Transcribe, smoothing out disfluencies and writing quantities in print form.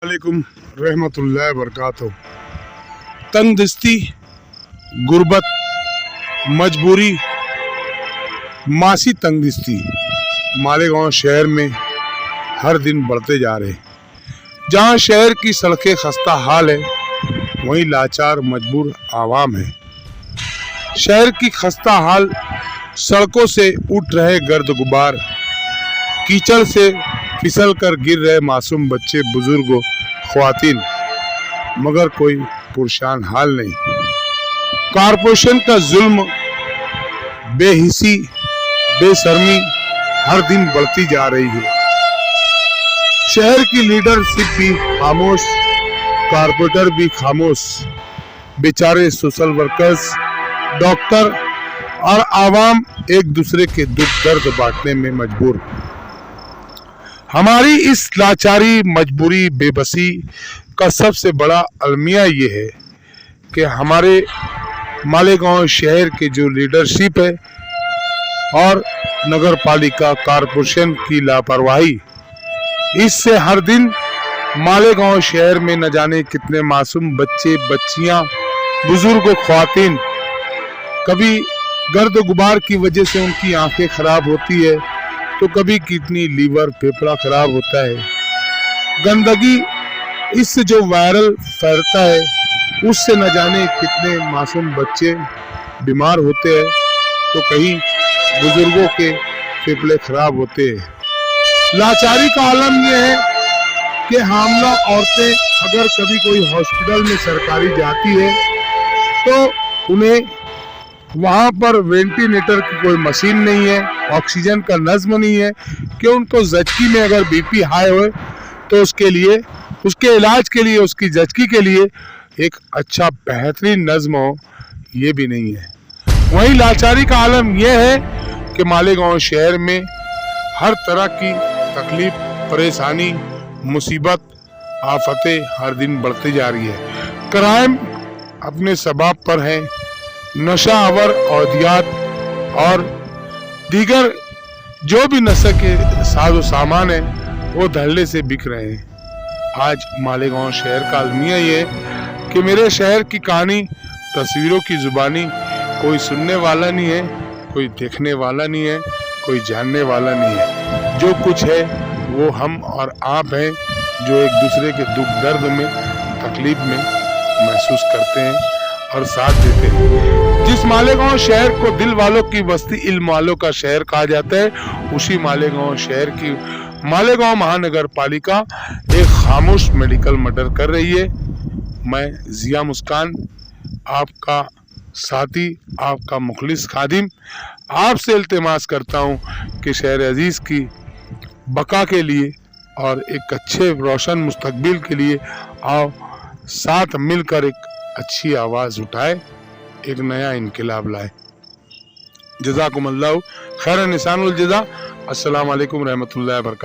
वालेकुम रहमतुल्लाहि वबरकातुहू। तंगदस्ती, गुर्बत, मजबूरी, मासी तंगदस्ती मालेगांव शहर में हर दिन बढ़ते जा रहे। जहां शहर की सड़कें खस्ता हाल है, वहीं लाचार मजबूर आवाम है। शहर की खस्ता हाल सड़कों से उठ रहे गर्द गुबार, कीचड़ से फिसल कर गिर रहे मासूम बच्चे, बुजुर्ग, ख्वातीन, मगर कोई पुरशान हाल नहीं। कारपोरेशन का जुल्म, बेहिसी, बेशर्मी हर दिन बढ़ती जा रही है। शहर की लीडरशिप भी खामोश, कारपोरेटर भी खामोश। बेचारे सोशल वर्कर्स, डॉक्टर और आवाम एक दूसरे के दुख दर्द बांटने में मजबूर। हमारी इस लाचारी, मजबूरी, बेबसी का सबसे बड़ा अलमिया ये है कि हमारे मालेगांव शहर के जो लीडरशिप है और नगर पालिका कारपोरेशन की लापरवाही, इससे हर दिन मालेगांव शहर में न जाने कितने मासूम बच्चे, बच्चियां, बुजुर्ग, ख्वातीन, कभी गर्द गुबार की वजह से उनकी आंखें खराब होती है, तो कभी कितनी लीवर, फेफड़ा खराब होता है। गंदगी, इससे जो वायरल फैलता है, उससे न जाने कितने मासूम बच्चे बीमार होते हैं, तो कहीं बुजुर्गों के फेफड़े खराब होते हैं। लाचारी का आलम यह है कि हामला औरतें अगर कभी कोई हॉस्पिटल में सरकारी जाती है, तो उन्हें वहाँ पर वेंटिलेटर की कोई मशीन नहीं है, ऑक्सीजन का नज़्म नहीं है कि उनको जचकी में अगर बीपी हाई हो तो उसके लिए, उसके इलाज के लिए, उसकी जचकी के लिए एक अच्छा बेहतरीन नज़्म हो, ये भी नहीं है। वहीं लाचारी का आलम यह है कि मालेगांव शहर में हर तरह की तकलीफ, परेशानी, मुसीबत, आफतें हर दिन बढ़ती जा रही है। क्राइम अपने सबाब पर है, नशा आवर औदियात और दीगर जो भी नशे के साजो सामान है, वो धड़ल्ले से बिक रहे हैं। आज मालेगांव शहर का अलमिया ये है कि मेरे शहर की कहानी तस्वीरों की जुबानी, कोई सुनने वाला नहीं है, कोई देखने वाला नहीं है, कोई जानने वाला नहीं है। जो कुछ है वो हम और आप हैं, जो एक दूसरे के दुख दर्द में, तकलीफ में महसूस करते हैं और साथ देते हैं। जिस मालेगांव शहर को दिल वालों की बस्ती, इल्म वालों का शहर कहा जाता है, उसी मालेगांव शहर की मालेगांव महानगर पालिका एक खामोश मेडिकल मर्डर कर रही है। मैं जिया मुस्कान, आपका साथी, आपका मुखलिस खादिम, आपसे इल्तिमास करता हूं कि शहर अजीज की बका के लिए और एक अच्छे रोशन मुस्तकबिल के लिए आओ साथ मिलकर एक अच्छी आवाज़ उठाए, एक नया इनकलाब लाए। जज़ाकुमुल्लाहु खैरन निसानुल जज़ा। अस्सलामु अलैकुम रहमतुल्लाहि व बरकातहू।